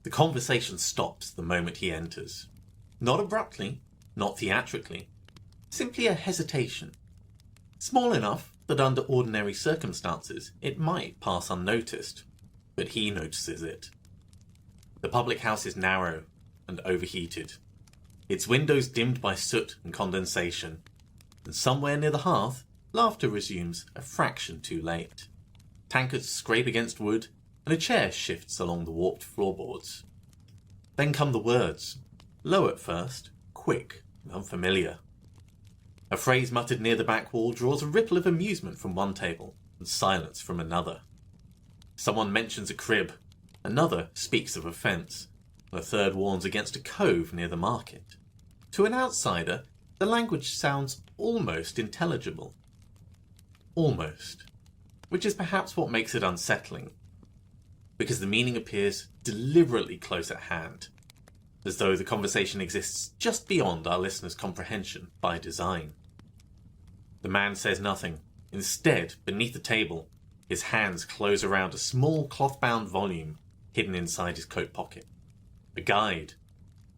The conversation stops the moment he enters. Not abruptly, not theatrically, simply a hesitation. Small enough that under ordinary circumstances it might pass unnoticed, but he notices it. The public house is narrow and overheated, its windows dimmed by soot and condensation, and somewhere near the hearth, laughter resumes a fraction too late. Tankards scrape against wood, and a chair shifts along the warped floorboards. Then come the words, low at first, quick and unfamiliar. A phrase muttered near the back wall draws a ripple of amusement from one table and silence from another. Someone mentions a crib, another speaks of a fence, and a third warns against a cove near the market. To an outsider, the language sounds almost intelligible. Almost. Which is perhaps what makes it unsettling, because the meaning appears deliberately close at hand, as though the conversation exists just beyond our listeners' comprehension by design. The man says nothing. Instead, beneath the table, his hands close around a small cloth-bound volume hidden inside his coat pocket. A guide,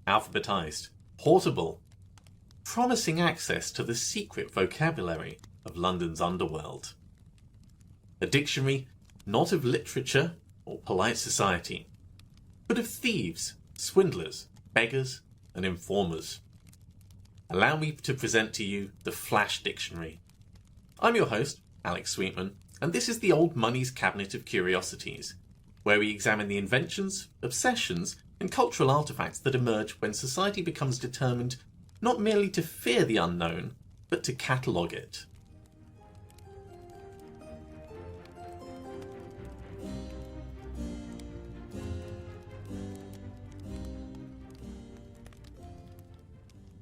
alphabetized, portable, promising access to the secret vocabulary of London's underworld. A dictionary not of literature or polite society, but of thieves, swindlers, beggars, and informers. Allow me to present to you the Flash Dictionary. I'm your host, Alex Sweetman, and this is the Old Money's Cabinet of Curiosities, where we examine the inventions, obsessions, and cultural artifacts that emerge when society becomes determined not merely to fear the unknown, but to catalogue it.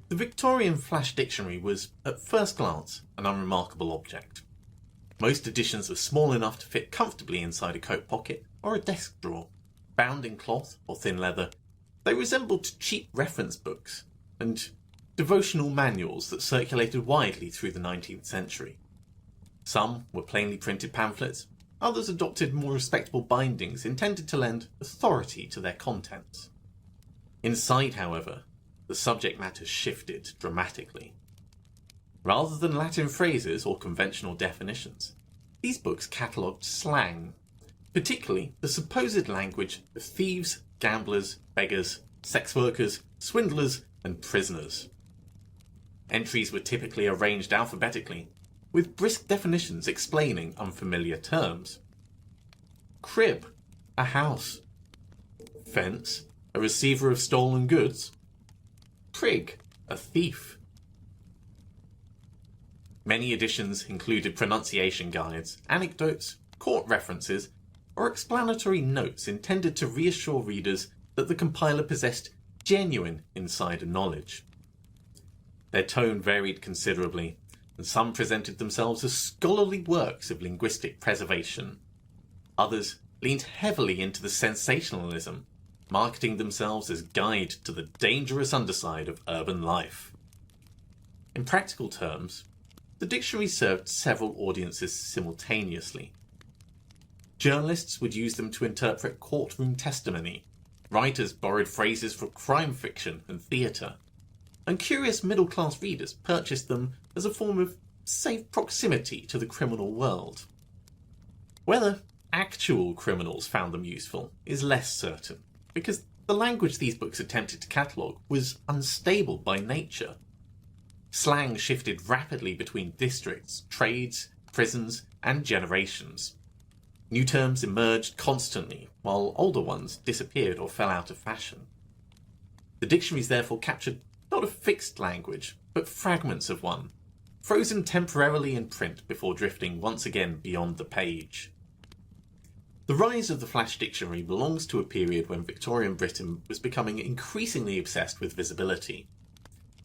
The Victorian Flash Dictionary was, at first glance, an unremarkable object. Most editions are small enough to fit comfortably inside a coat pocket or a desk drawer. Bound in cloth or thin leather, they resembled cheap reference books and devotional manuals that circulated widely through the 19th century. Some were plainly printed pamphlets, others adopted more respectable bindings intended to lend authority to their contents. Inside, however, the subject matter shifted dramatically. Rather than Latin phrases or conventional definitions, these books catalogued slang, particularly the supposed language of thieves, gamblers, beggars, sex workers, swindlers, and prisoners. Entries were typically arranged alphabetically, with brisk definitions explaining unfamiliar terms. Crib, a house. Fence, a receiver of stolen goods. Prig, a thief. Many editions included pronunciation guides, anecdotes, court references, or explanatory notes intended to reassure readers that the compiler possessed genuine insider knowledge. Their tone varied considerably, and some presented themselves as scholarly works of linguistic preservation. Others leaned heavily into the sensationalism, marketing themselves as guide to the dangerous underside of urban life. In practical terms, the dictionary served several audiences simultaneously. Journalists would use them to interpret courtroom testimony, writers borrowed phrases from crime fiction and theatre, and curious middle-class readers purchased them as a form of safe proximity to the criminal world. Whether actual criminals found them useful is less certain, because the language these books attempted to catalogue was unstable by nature. Slang shifted rapidly between districts, trades, prisons, and generations. New terms emerged constantly, while older ones disappeared or fell out of fashion. The dictionaries therefore captured not a fixed language, but fragments of one, frozen temporarily in print before drifting once again beyond the page. The rise of the Flash Dictionary belongs to a period when Victorian Britain was becoming increasingly obsessed with visibility.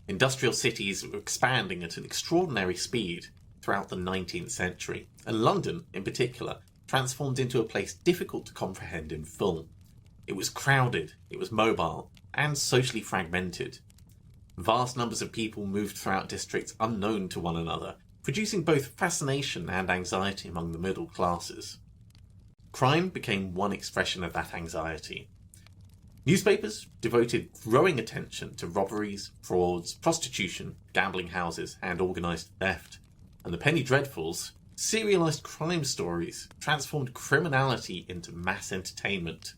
Industrial cities were expanding at an extraordinary speed throughout the 19th century, and London, in particular, transformed into a place difficult to comprehend in full. It was crowded, it was mobile, and socially fragmented. Vast numbers of people moved throughout districts unknown to one another, producing both fascination and anxiety among the middle classes. Crime became one expression of that anxiety. Newspapers devoted growing attention to robberies, frauds, prostitution, gambling houses, and organised theft. And the penny dreadfuls, serialised crime stories, transformed criminality into mass entertainment.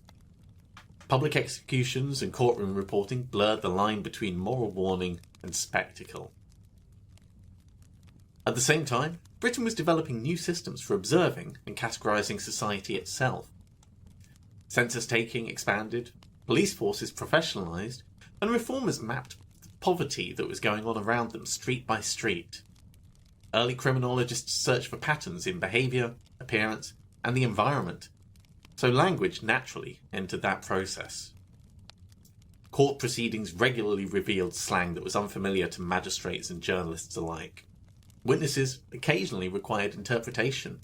Public executions and courtroom reporting blurred the line between moral warning and spectacle. At the same time, Britain was developing new systems for observing and categorising society itself. Census-taking expanded, police forces professionalised, and reformers mapped the poverty that was going on around them street by street. Early criminologists searched for patterns in behaviour, appearance, and the environment, so language naturally entered that process. Court proceedings regularly revealed slang that was unfamiliar to magistrates and journalists alike. Witnesses occasionally required interpretation.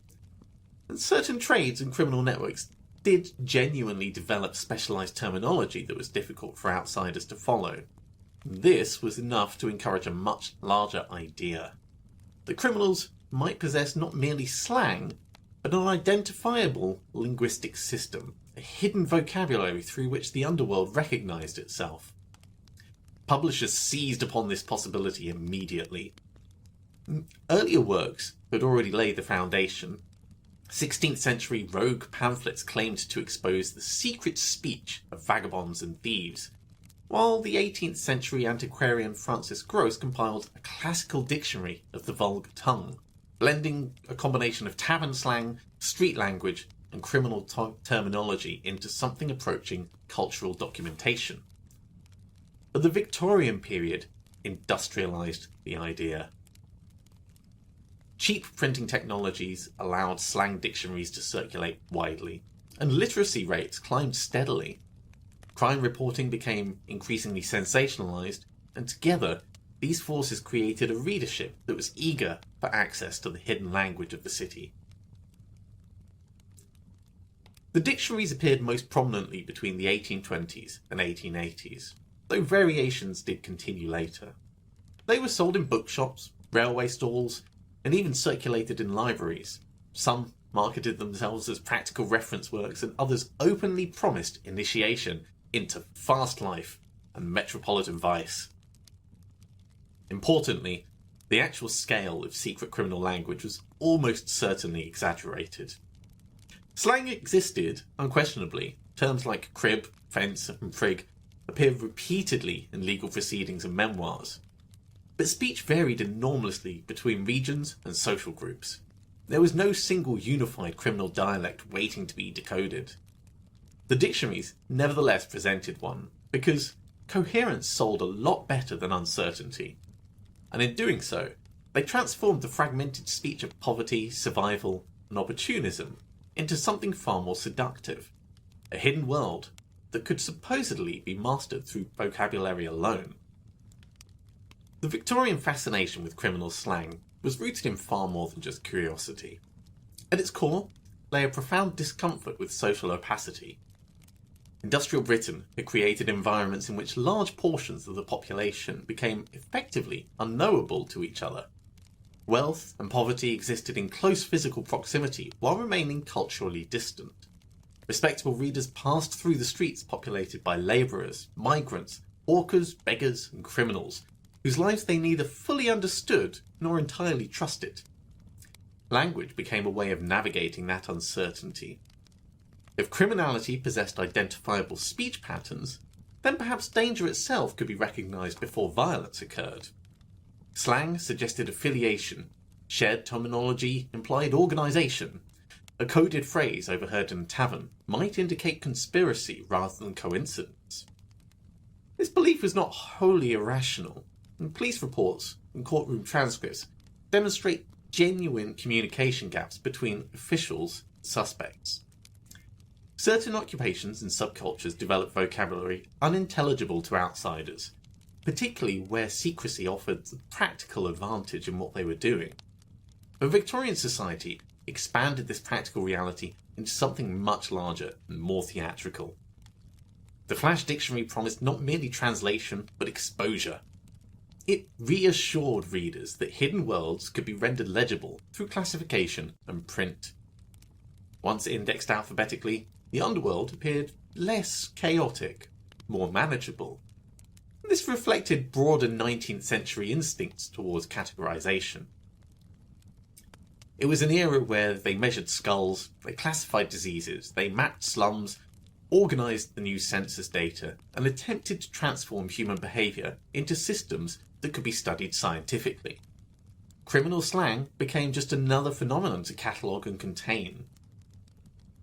And certain trades and criminal networks did genuinely develop specialised terminology that was difficult for outsiders to follow. This was enough to encourage a much larger idea. That criminals might possess not merely slang, but an identifiable linguistic system, a hidden vocabulary through which the underworld recognised itself. Publishers seized upon this possibility immediately. Earlier works had already laid the foundation. 16th century rogue pamphlets claimed to expose the secret speech of vagabonds and thieves, while the 18th century antiquarian Francis Grose compiled a classical dictionary of the vulgar tongue, blending a combination of tavern slang, street language, and criminal terminology into something approaching cultural documentation. But the Victorian period industrialised the idea. Cheap printing technologies allowed slang dictionaries to circulate widely, and literacy rates climbed steadily. Crime reporting became increasingly sensationalised, and together these forces created a readership that was eager for access to the hidden language of the city. The dictionaries appeared most prominently between the 1820s and 1880s, though variations did continue later. They were sold in bookshops, railway stalls, and even circulated in libraries. Some marketed themselves as practical reference works, and others openly promised initiation into fast life and metropolitan vice. Importantly, the actual scale of secret criminal language was almost certainly exaggerated. Slang existed, unquestionably. Terms like crib, fence, and prig appear repeatedly in legal proceedings and memoirs. But speech varied enormously between regions and social groups. There was no single unified criminal dialect waiting to be decoded. The dictionaries nevertheless presented one, because coherence sold a lot better than uncertainty. And in doing so, they transformed the fragmented speech of poverty, survival, and opportunism into something far more seductive, a hidden world that could supposedly be mastered through vocabulary alone. The Victorian fascination with criminal slang was rooted in far more than just curiosity. At its core lay a profound discomfort with social opacity. Industrial Britain had created environments in which large portions of the population became effectively unknowable to each other. Wealth and poverty existed in close physical proximity while remaining culturally distant. Respectable readers passed through the streets populated by labourers, migrants, hawkers, beggars, and criminals, whose lives they neither fully understood nor entirely trusted. Language became a way of navigating that uncertainty. If criminality possessed identifiable speech patterns, then perhaps danger itself could be recognised before violence occurred. Slang suggested affiliation, shared terminology implied organisation. A coded phrase overheard in a tavern might indicate conspiracy rather than coincidence. This belief was not wholly irrational, and police reports and courtroom transcripts demonstrate genuine communication gaps between officials and suspects. Certain occupations and subcultures developed vocabulary unintelligible to outsiders, particularly where secrecy offered the practical advantage in what they were doing. But Victorian society expanded this practical reality into something much larger and more theatrical. The Flash Dictionary promised not merely translation, but exposure. It reassured readers that hidden worlds could be rendered legible through classification and print. Once indexed alphabetically, the Underworld appeared less chaotic, more manageable. This reflected broader 19th century instincts towards categorization. It was an era where they measured skulls, they classified diseases, they mapped slums, organised the new census data, and attempted to transform human behaviour into systems that could be studied scientifically. Criminal slang became just another phenomenon to catalogue and contain.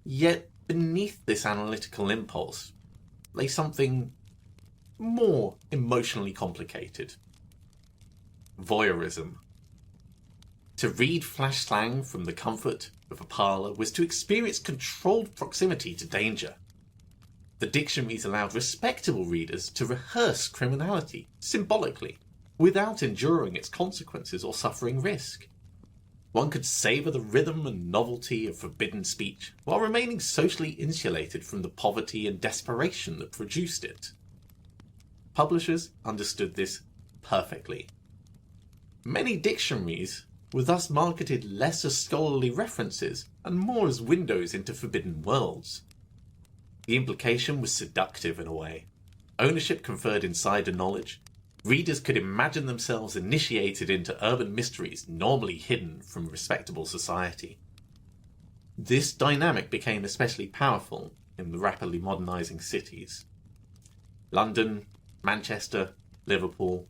Yet, beneath this analytical impulse lay something more emotionally complicated. Voyeurism. To read flash slang from the comfort of a parlour was to experience controlled proximity to danger. The dictionaries allowed respectable readers to rehearse criminality symbolically, without enduring its consequences or suffering risk. One could savour the rhythm and novelty of forbidden speech while remaining socially insulated from the poverty and desperation that produced it. Publishers understood this perfectly. Many dictionaries were thus marketed less as scholarly references and more as windows into forbidden worlds. The implication was seductive in a way. Ownership conferred insider knowledge. Readers could imagine themselves initiated into urban mysteries normally hidden from respectable society. This dynamic became especially powerful in the rapidly modernising cities. London, Manchester, Liverpool,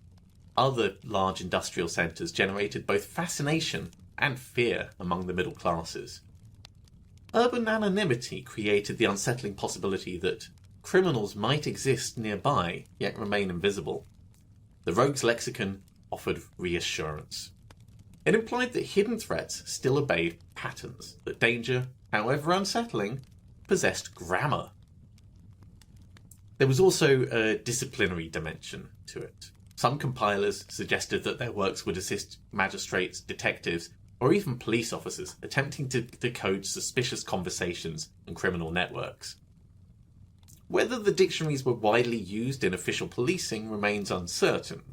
other large industrial centres generated both fascination and fear among the middle classes. Urban anonymity created the unsettling possibility that criminals might exist nearby yet remain invisible. The rogue's lexicon offered reassurance. It implied that hidden threats still obeyed patterns, that danger, however unsettling, possessed grammar. There was also a disciplinary dimension to it. Some compilers suggested that their works would assist magistrates, detectives, or even police officers attempting to decode suspicious conversations and criminal networks. Whether the dictionaries were widely used in official policing remains uncertain,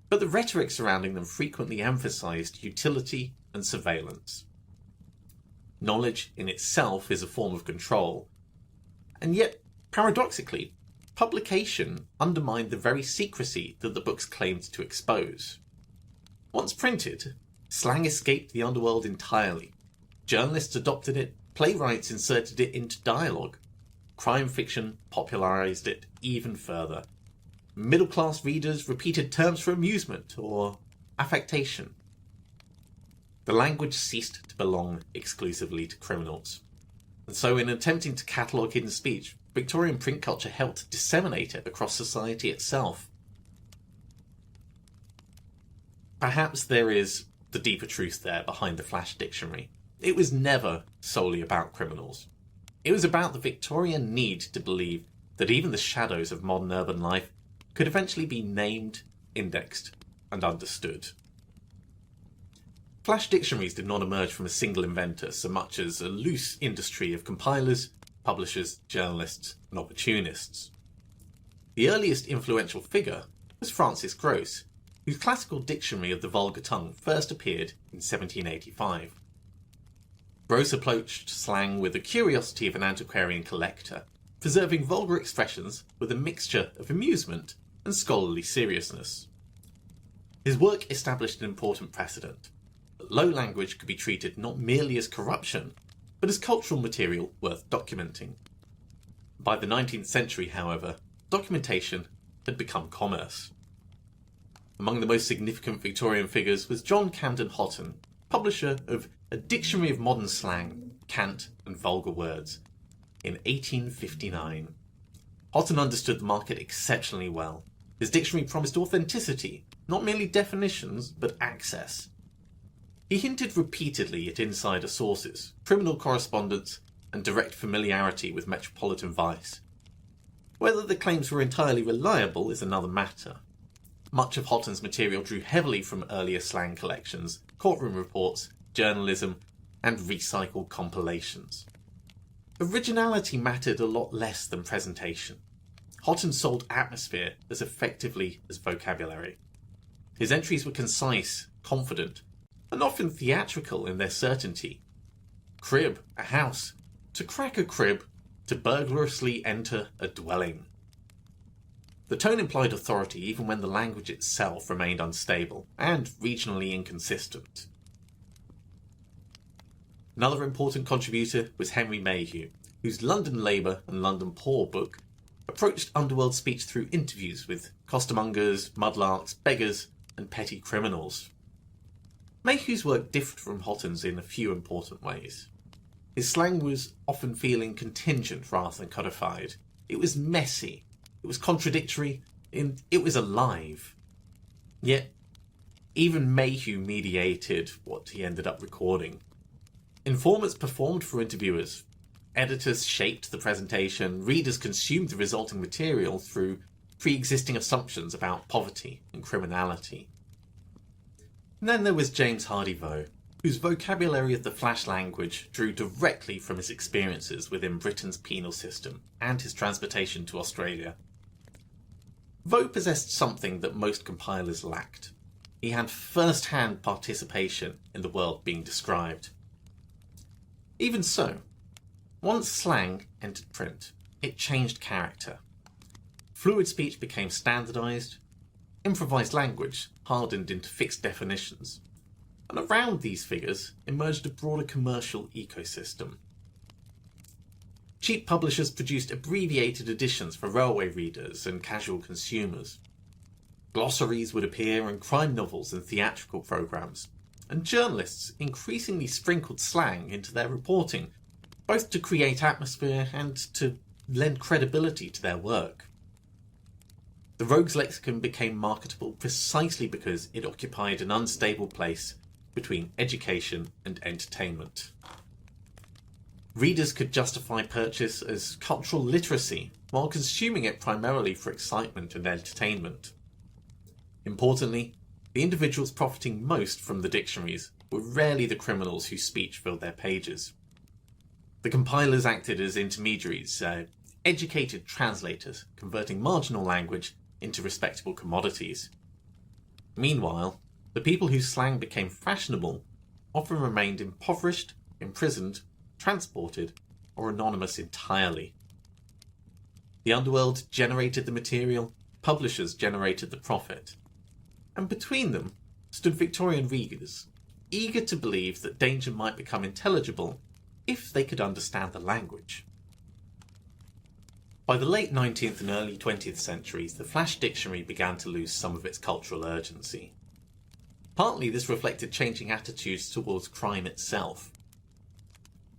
but the rhetoric surrounding them frequently emphasized utility and surveillance. Knowledge in itself is a form of control, and yet, paradoxically, publication undermined the very secrecy that the books claimed to expose. Once printed, slang escaped the underworld entirely. Journalists adopted it, playwrights inserted it into dialogue. Crime fiction popularized it even further. Middle-class readers repeated terms for amusement or affectation. The language ceased to belong exclusively to criminals. And so in attempting to catalogue hidden speech, Victorian print culture helped disseminate it across society itself. Perhaps there is the deeper truth there behind the Flash Dictionary. It was never solely about criminals. It was about the Victorian need to believe that even the shadows of modern urban life could eventually be named, indexed, and understood. Flash dictionaries did not emerge from a single inventor so much as a loose industry of compilers, publishers, journalists, and opportunists. The earliest influential figure was Francis Grose, whose classical Dictionary of the Vulgar Tongue first appeared in 1785. Grose approached slang with the curiosity of an antiquarian collector, preserving vulgar expressions with a mixture of amusement and scholarly seriousness. His work established an important precedent, that low language could be treated not merely as corruption, but as cultural material worth documenting. By the 19th century, however, documentation had become commerce. Among the most significant Victorian figures was John Camden Hotten, publisher of A Dictionary of Modern Slang, Cant and Vulgar Words, in 1859. Hotten understood the market exceptionally well. His dictionary promised authenticity, not merely definitions, but access. He hinted repeatedly at insider sources, criminal correspondence, and direct familiarity with metropolitan vice. Whether the claims were entirely reliable is another matter. Much of Hotton's material drew heavily from earlier slang collections, courtroom reports, journalism, and recycled compilations. Originality mattered a lot less than presentation. Hotten sold atmosphere as effectively as vocabulary. His entries were concise, confident, and often theatrical in their certainty. Crib, a house. To crack a crib, to burglarously enter a dwelling. The tone implied authority even when the language itself remained unstable and regionally inconsistent. Another important contributor was Henry Mayhew, whose London Labour and London Poor book approached underworld speech through interviews with costermongers, mudlarks, beggars, and petty criminals. Mayhew's work differed from Hotton's in a few important ways. His slang was often feeling contingent rather than codified. It was messy, it was contradictory, and it was alive. Yet, even Mayhew mediated what he ended up recording. Informants performed for interviewers. Editors shaped the presentation. Readers consumed the resulting material through pre-existing assumptions about poverty and criminality. And then there was James Hardy Vaux, whose vocabulary of the flash language drew directly from his experiences within Britain's penal system and his transportation to Australia. Vaux possessed something that most compilers lacked. He had first-hand participation in the world being described. Even so, once slang entered print, it changed character. Fluid speech became standardised, improvised language hardened into fixed definitions, and around these figures emerged a broader commercial ecosystem. Cheap publishers produced abbreviated editions for railway readers and casual consumers. Glossaries would appear in crime novels and theatrical programmes, and journalists increasingly sprinkled slang into their reporting, both to create atmosphere and to lend credibility to their work. The Rogues Lexicon became marketable precisely because it occupied an unstable place between education and entertainment. Readers could justify purchase as cultural literacy while consuming it primarily for excitement and entertainment. Importantly, the individuals profiting most from the dictionaries were rarely the criminals whose speech filled their pages. The compilers acted as intermediaries, educated translators converting marginal language into respectable commodities. Meanwhile, the people whose slang became fashionable often remained impoverished, imprisoned, transported, or anonymous entirely. The underworld generated the material, publishers generated the profit. And between them stood Victorian readers, eager to believe that danger might become intelligible if they could understand the language. By the late 19th and early 20th centuries, the flash dictionary began to lose some of its cultural urgency. Partly this reflected changing attitudes towards crime itself.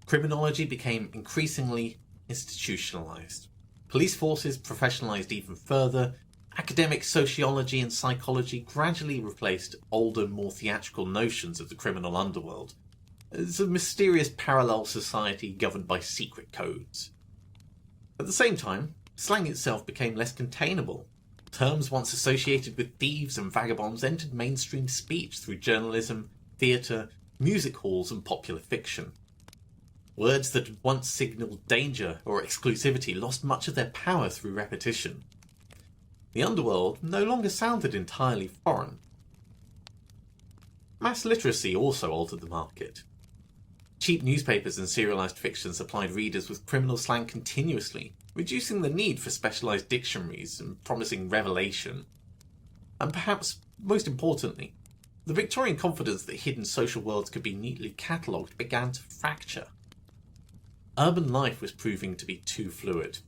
Criminology became increasingly institutionalized. Police forces professionalized even further. Academic sociology and psychology gradually replaced older, more theatrical notions of the criminal underworld as a mysterious parallel society governed by secret codes. At the same time, slang itself became less containable. Terms once associated with thieves and vagabonds entered mainstream speech through journalism, theatre, music halls, and popular fiction. Words that had once signalled danger or exclusivity lost much of their power through repetition. The underworld no longer sounded entirely foreign. Mass literacy also altered the market. Cheap newspapers and serialised fiction supplied readers with criminal slang continuously, reducing the need for specialised dictionaries and promising revelation. And perhaps most importantly, the Victorian confidence that hidden social worlds could be neatly catalogued began to fracture. Urban life was proving to be too fluid.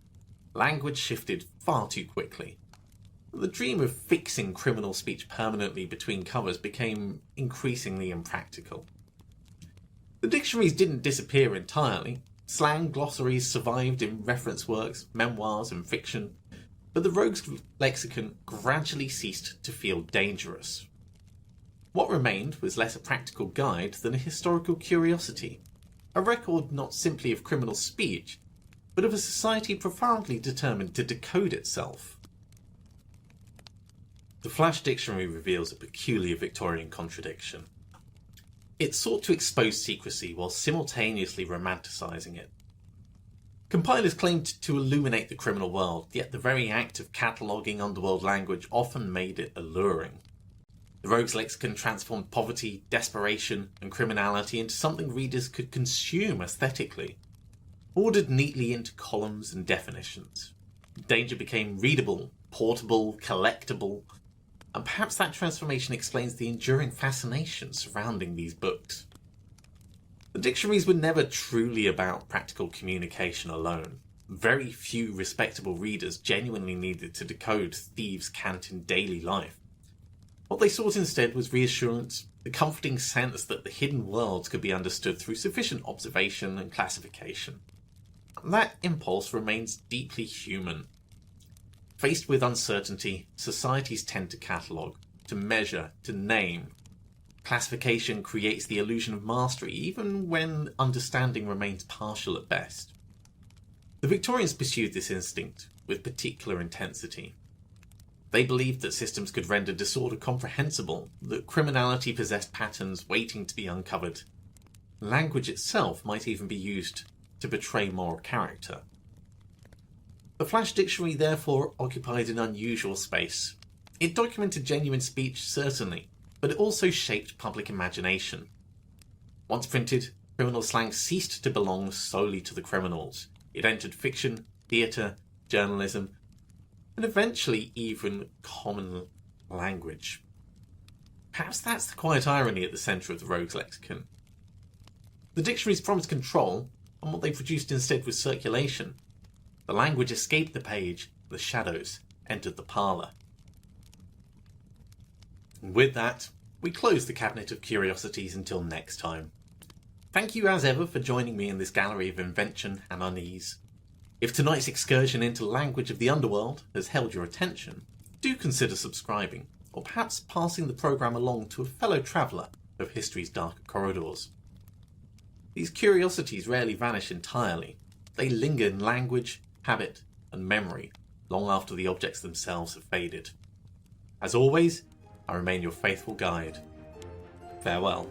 Language shifted far too quickly. The dream of fixing criminal speech permanently between covers became increasingly impractical. The dictionaries didn't disappear entirely. Slang glossaries survived in reference works, memoirs, and fiction, but the Rogues Lexicon gradually ceased to feel dangerous. What remained was less a practical guide than a historical curiosity, a record not simply of criminal speech, but of a society profoundly determined to decode itself. The Flash Dictionary reveals a peculiar Victorian contradiction. It sought to expose secrecy while simultaneously romanticising it. Compilers claimed to illuminate the criminal world, yet the very act of cataloguing underworld language often made it alluring. The Rogues Lexicon transformed poverty, desperation, and criminality into something readers could consume aesthetically. Ordered neatly into columns and definitions, danger became readable, portable, collectible, and perhaps that transformation explains the enduring fascination surrounding these books. The dictionaries were never truly about practical communication alone. Very few respectable readers genuinely needed to decode thieves' cant in daily life. What they sought instead was reassurance, the comforting sense that the hidden worlds could be understood through sufficient observation and classification. And that impulse remains deeply human. Faced with uncertainty, societies tend to catalogue, to measure, to name. Classification creates the illusion of mastery, even when understanding remains partial at best. The Victorians pursued this instinct with particular intensity. They believed that systems could render disorder comprehensible, that criminality possessed patterns waiting to be uncovered. Language itself might even be used to betray moral character. The Flash Dictionary therefore occupied an unusual space. It documented genuine speech, certainly, but it also shaped public imagination. Once printed, criminal slang ceased to belong solely to the criminals. It entered fiction, theatre, journalism, and eventually even common language. Perhaps that's the quiet irony at the centre of the Rogues lexicon. The dictionaries promised control, and what they produced instead was circulation. The language escaped the page, the shadows entered the parlour. And with that, we close the Cabinet of Curiosities until next time. Thank you as ever for joining me in this gallery of invention and unease. If tonight's excursion into language of the Underworld has held your attention, do consider subscribing, or perhaps passing the programme along to a fellow traveller of history's darker corridors. These curiosities rarely vanish entirely. They linger in language, habit, and memory long after the objects themselves have faded. As always, I remain your faithful guide. Farewell.